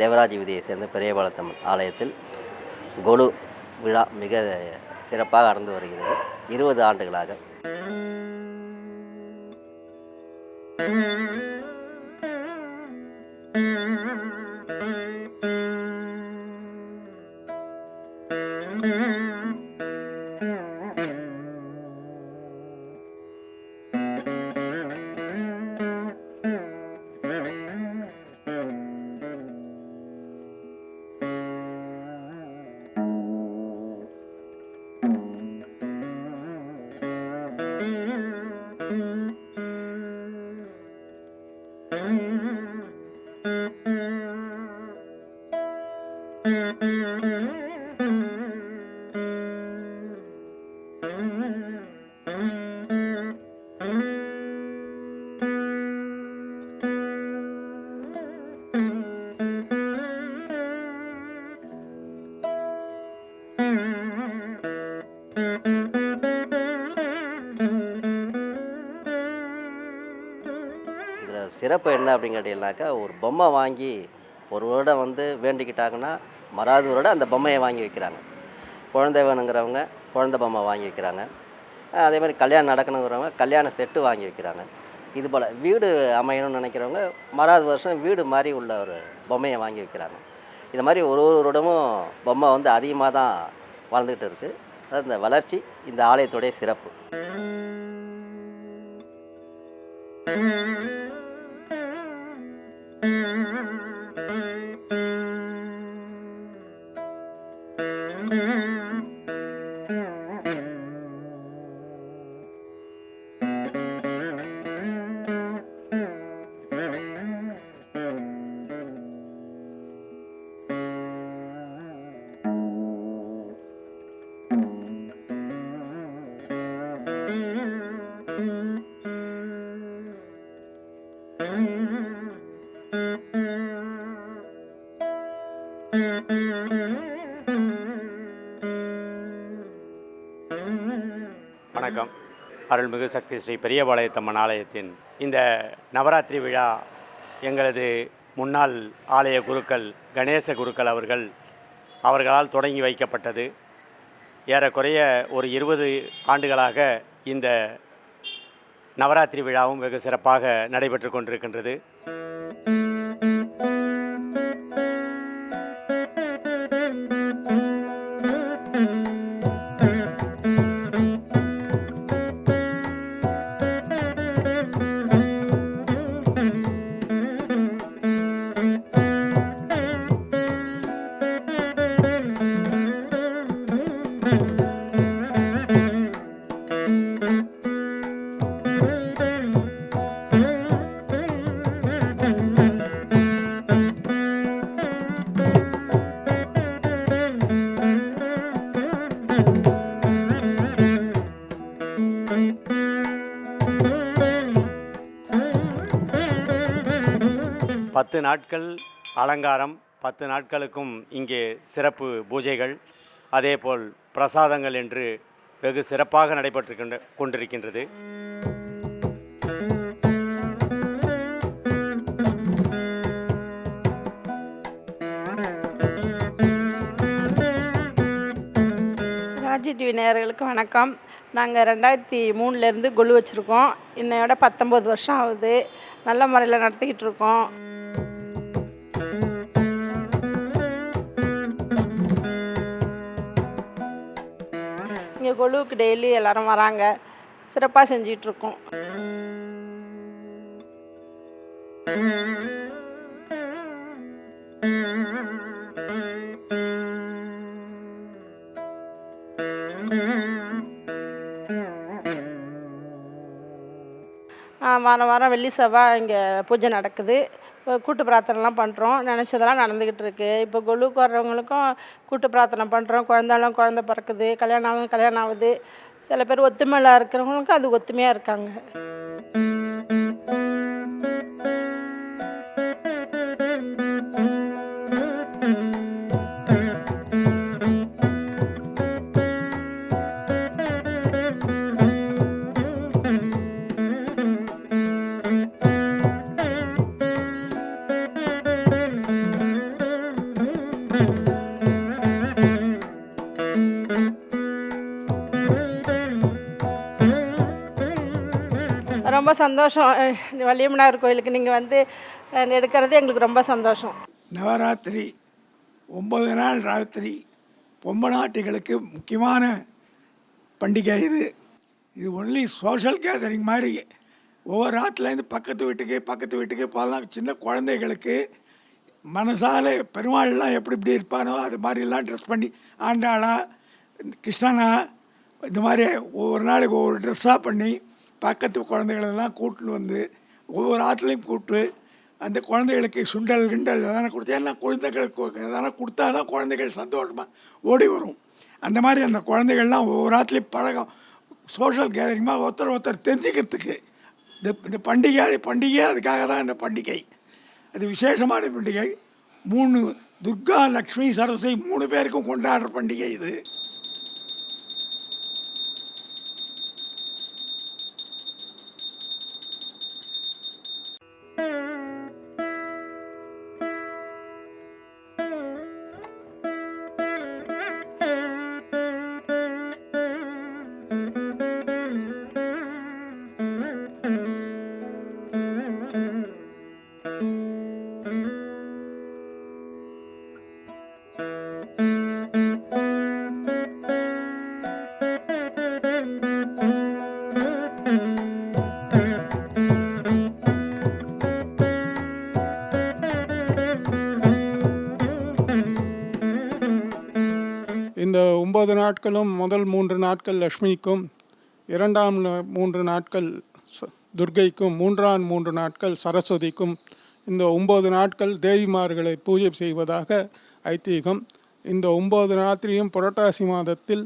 தேவராஜ வீதியை சேர்ந்த பெரியபாளையத்தம்மன் ஆலயத்தில் கொலு விழா மிக சிறப்பாக நடந்து வருகிறது. 20 ஆண்டுகளாக. இதில் சிறப்பு என்ன அப்படின்னு கேட்டீங்கன்னாக்கா, ஒரு பொம்மை வாங்கி ஒரு வருடம் வேண்டிக்கிட்டாங்கன்னா மறாவது வருடம் அந்த பொம்மையை வாங்கி வைக்கிறாங்க. குழந்தை வேணுங்கிறவங்க குழந்தை பொம்மை வாங்கி வைக்கிறாங்க. அதே மாதிரி கல்யாணம் நடக்கணுங்கிறவங்க கல்யாண செட்டு வாங்கி வைக்கிறாங்க. இது போல் வீடு அமையணும்னு நினைக்கிறவங்க மறாவது வருஷம் வீடு மாதிரி உள்ள ஒரு பொம்மையை வாங்கி வைக்கிறாங்க. இது மாதிரி ஒரு வருடமும் பொம்மை அதிகமாக தான் வளர்ந்துக்கிட்டு இருக்குது. அது இந்த வளர்ச்சி இந்த ஆலயத்துடைய சிறப்பு. வணக்கம். அருள்மிகு சக்தி ஸ்ரீ பெரியபாளையத்தம்மன் ஆலயத்தின் இந்த நவராத்திரி விழா எங்களது முன்னாள் ஆலய குருக்கள் கணேச குருக்கள் அவர்களால் தொடங்கி வைக்கப்பட்டது. ஏறக்குறைய ஒரு 20 ஆண்டுகளாக இந்த நவராத்திரி விழாவும் வெகு சிறப்பாக நடைபெற்று கொண்டிருக்கின்றது. பத்து நாட்கள் அலங்காரம், 10 நாட்களுக்கும் இங்கே சிறப்பு பூஜைகள், அதேபோல் பிரசாதங்கள் என்று வெகு சிறப்பாக நடைபெற்று கொண்டிருக்கின்றது. ராஜி டிவி நேயர்களுக்கு வணக்கம். நாங்கள் 2003 கொலு வச்சுருக்கோம். இன்னையோட 19 வருஷம் ஆகுது. நல்ல முறையில் நடத்திக்கிட்டு இருக்கோம். இங்கே கொலுவுக்கு டெய்லி எல்லோரும் வராங்க. சிறப்பாக செஞ்சிகிட்ருக்கோம். வாரம் வாரம் வெள்ளி செவ்வாய் இங்கே பூஜை நடக்குது. கூட்டு பிரார்த்தனைலாம் பண்ணுறோம். நினச்சதெல்லாம் நடந்துக்கிட்டு இருக்குது. இப்போ கொலுவுக்கு வர்றவங்களுக்கும் கூட்டு பிரார்த்தனை பண்ணுறோம். குழந்தை பிறக்குது, கல்யாணம் ஆகுது. சில பேர் ஒத்துமையில் இருக்கிறவங்களுக்கும் அது ஒத்துமையாக இருக்காங்க. ரொம்ப சந்தோஷம். வள்ளியம்மனார் கோயிலுக்கு நீங்கள் வந்து எடுக்கிறது எங்களுக்கு ரொம்ப சந்தோஷம். நவராத்திரி 9 நாள் ராத்திரி பொம்மநாட்டிகளுக்கு முக்கியமான பண்டிகை இது. இது ஒன்லி சோஷியல் கேதரிங் மாதிரி. ஒவ்வொரு ராத்திலேருந்து பக்கத்து வீட்டுக்கு போகலாம். சின்ன குழந்தைகளுக்கு மனசால பெருமாள்லாம் எப்படி இப்படி இருப்பானோ அது மாதிரிலாம் ட்ரெஸ் பண்ணி ஆண்டாளா கிருஷ்ணனா இந்த மாதிரி ஒவ்வொரு நாளைக்கு ஒவ்வொரு ட்ரெஸ்ஸாக பண்ணி பக்கத்து குழந்தைகளெல்லாம் கூட்டின்னு வந்து ஒவ்வொரு ஆற்றுலையும் கூப்பிட்டு அந்த குழந்தைகளுக்கு சுண்டல் கிண்டல் எதனா கொடுத்து, ஏன்னா குழந்தைகளுக்கு எதனா கொடுத்தா தான் குழந்தைகள் சந்தோஷமாக ஓடி வரும். அந்த மாதிரி அந்த குழந்தைகள்லாம் ஒவ்வொரு ஆற்றுலையும் பழகம், சோஷியல் கேதரிங்மாக ஒருத்தர் தெரிஞ்சுக்கிறதுக்கு இந்த பண்டிகை அதுக்காக தான் இந்த பண்டிகை. அது விசேஷமான பண்டிகை. 3 துர்கா, லக்ஷ்மி, சரஸ்வதி 3 பேருக்கும் கொண்டாடுற பண்டிகை இது. இந்த 9 நாட்களும் முதல் 3 நாட்கள் லக்ஷ்மிக்கும், இரண்டாம் 3 நாட்கள் துர்க்கைக்கும், மூன்றாம் 3 நாட்கள் சரஸ்வதிக்கும் இந்த 9 நாட்கள் தேவிமார்களை பூஜை செய்வதாக ஐதீகம். இந்த 9 ராத்திரியும் புரட்டாசி மாதத்தில்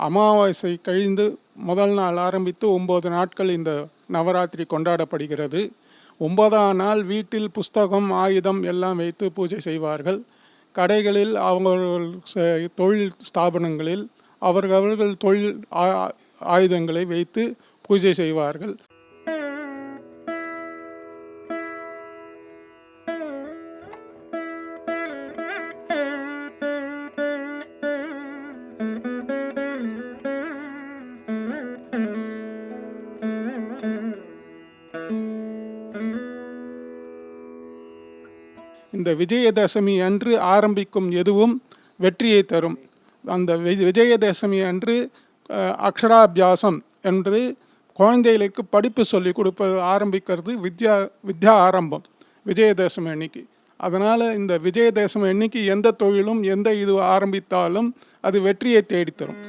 அமாவாசை கழிந்து முதல் நாள் ஆரம்பித்து 9 நாட்கள் இந்த நவராத்திரி கொண்டாடப்படுகிறது. 9ஆம் நாள் வீட்டில் புஸ்தகம், ஆயுதம் எல்லாம் வைத்து பூஜை செய்வார்கள். கடைகளில் அவர்கள் தொழில் ஸ்தாபனங்களில் அவர்கள் தொழில் ஆயுதங்களை வைத்து பூஜை செய்வார்கள். இந்த விஜயதசமி அன்று ஆரம்பிக்கும் எதுவும் வெற்றியை தரும். அந்த விஜயதசமி அன்று அக்ஷராபியாசம் என்று குழந்தைகளுக்கு படிப்பு சொல்லி கொடுப்பது ஆரம்பிக்கிறது வித்யா ஆரம்பம் விஜயதசமி அன்னைக்கு. அதனால் இந்த விஜயதசமி அன்னைக்கு எந்த தொழிலும் எந்த இது ஆரம்பித்தாலும் அது வெற்றியை தேடித்தரும்.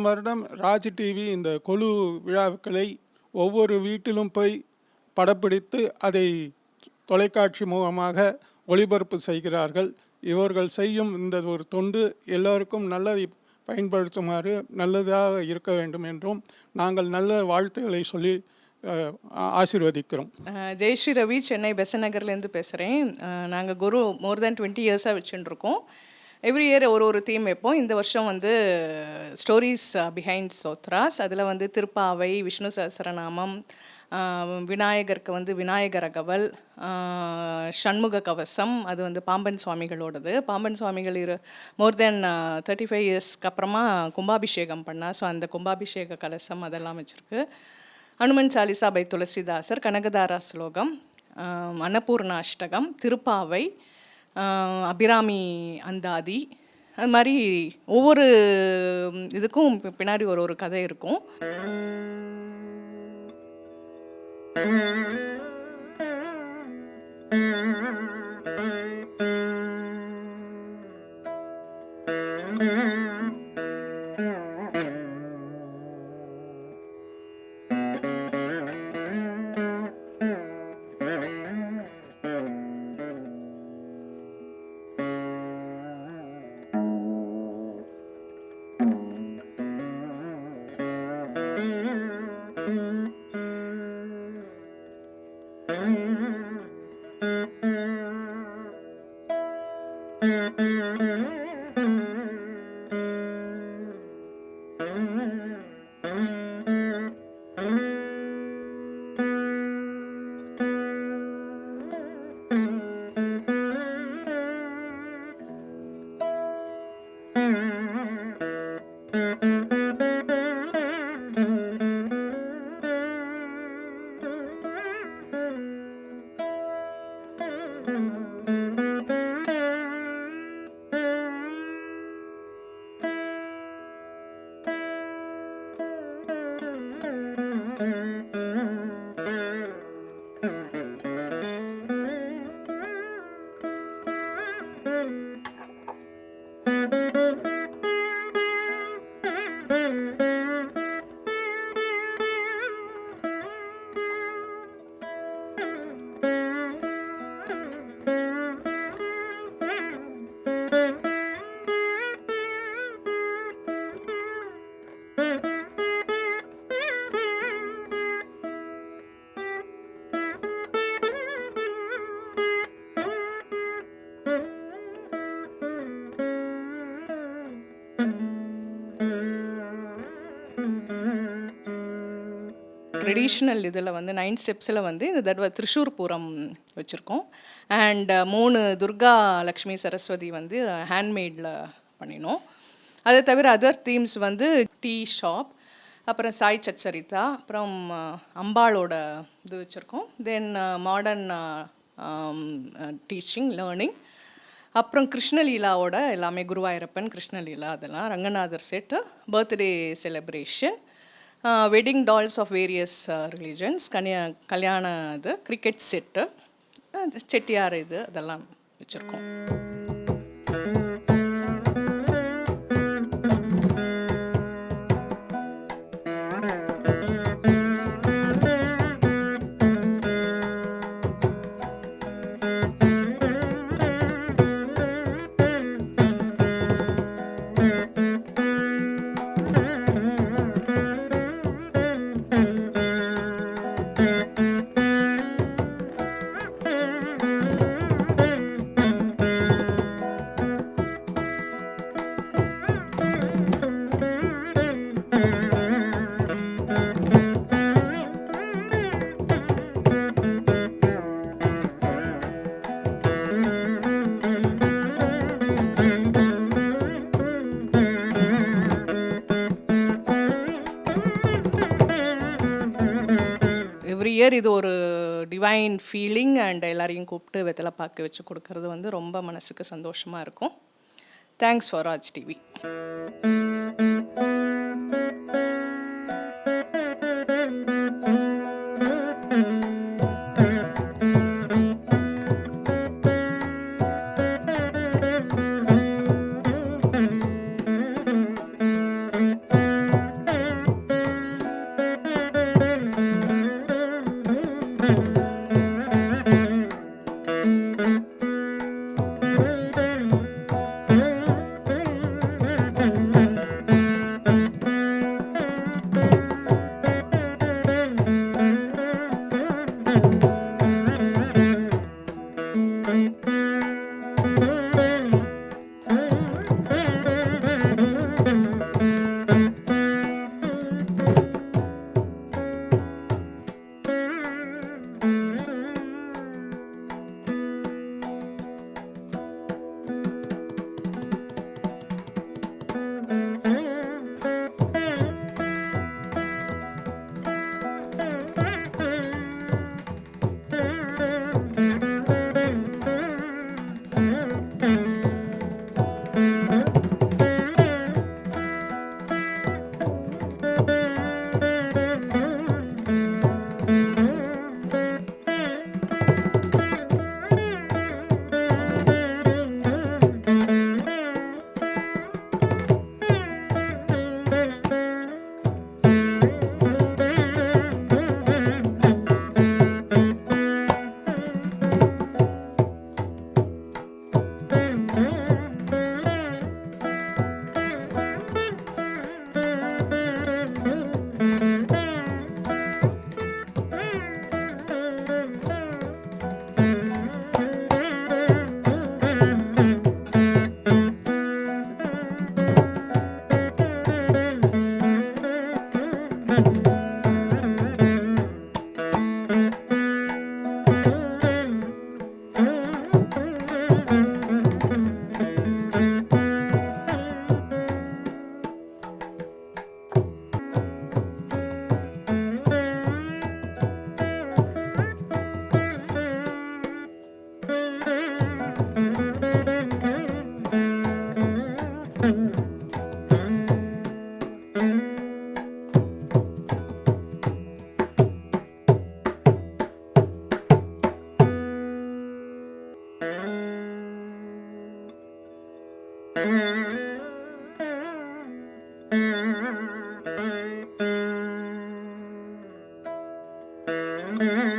வருடம் ராஜ் டிவி இந்த கொலு விழாக்களை ஒவ்வொரு வீட்டிலும் போய் படப்பிடித்து அதை தொலைக்காட்சி மூலமாக ஒளிபரப்பு செய்கிறார்கள். இவர்கள் செய்யும் இந்த ஒரு தொண்டு எல்லோருக்கும் நல்லதை பயன்படுத்துமாறு நல்லதாக இருக்க வேண்டும் என்றும் நாங்கள் நல்ல வாழ்த்துக்களை சொல்லி ஆசீர்வதிக்கிறோம். ஜெயஸ்ரீ ரவி, சென்னை பெசநகர்லேருந்து பேசுகிறேன். நாங்கள் குரு மோர் தேன் 20 இயர்ஸாக வச்சுட்டுருக்கோம். எவ்ரி இயர் ஒரு தீம் வைப்போம். இந்த வருஷம் வந்து ஸ்டோரிஸ் பிஹைண்ட் சோத்ராஸ். அதில் வந்து திருப்பாவை, விஷ்ணு சஹஸ்ரநாமம், விநாயகருக்கு வந்து விநாயகர் அகவல், ஷண்முக கவசம், அது வந்து பாம்பன் சுவாமிகளோடது. பாம்பன் சுவாமிகள் மோர் தென் 35 இயர்ஸ்க்கு அப்புறமா கும்பாபிஷேகம் பண்ணால், ஸோ அந்த கும்பாபிஷேக கலசம் அதெல்லாம் வச்சுருக்கு. ஹனுமன் சாலிசா பை துளசிதாசர், கனகதாரா ஸ்லோகம், அன்னபூர்ணா அஷ்டகம், திருப்பாவை, அபிராமி அந்தாதி, அது மாதிரி ஒவ்வொரு இதுக்கும் பின்னாடி ஒரு ஒரு கதை இருக்கும். ட்ரெடிஷ்னல் இதில் வந்து 9 ஸ்டெப்ஸில் வந்து இந்த தடவை திரிஷூர் பூரம் வச்சுருக்கோம். அண்ட் 3 துர்கா லக்ஷ்மி சரஸ்வதி வந்து ஹேண்ட்மேடில் பண்ணினோம். அதை தவிர அதர் தீம்ஸ் வந்து டீ ஷாப், அப்புறம் சாய் சச்சரிதா, அப்புறம் அம்பாளோட இது வச்சுருக்கோம். தென் மாடர்ன் டீச்சிங் லேர்னிங், அப்புறம் கிருஷ்ணலீலாவோட எல்லாமே குருவாயூரப்பன் கிருஷ்ணலீலா, அதெல்லாம் Ranganathar set, birthday celebration, wedding dolls of various religions, கல்யாண இது, கிரிக்கெட் செட்டு, செட்டியார் இது அதெல்லாம் வச்சுருக்கோம். எவ்ரி இயர் இது ஒரு டிவைன் ஃபீலிங். அண்ட் எல்லாரையும் கூப்பிட்டு வெத்தலை பாக்கு வச்சு கொடுக்கறது வந்து ரொம்ப மனசுக்கு சந்தோஷமாக இருக்கும். Thanks for Raj TV. Thank you.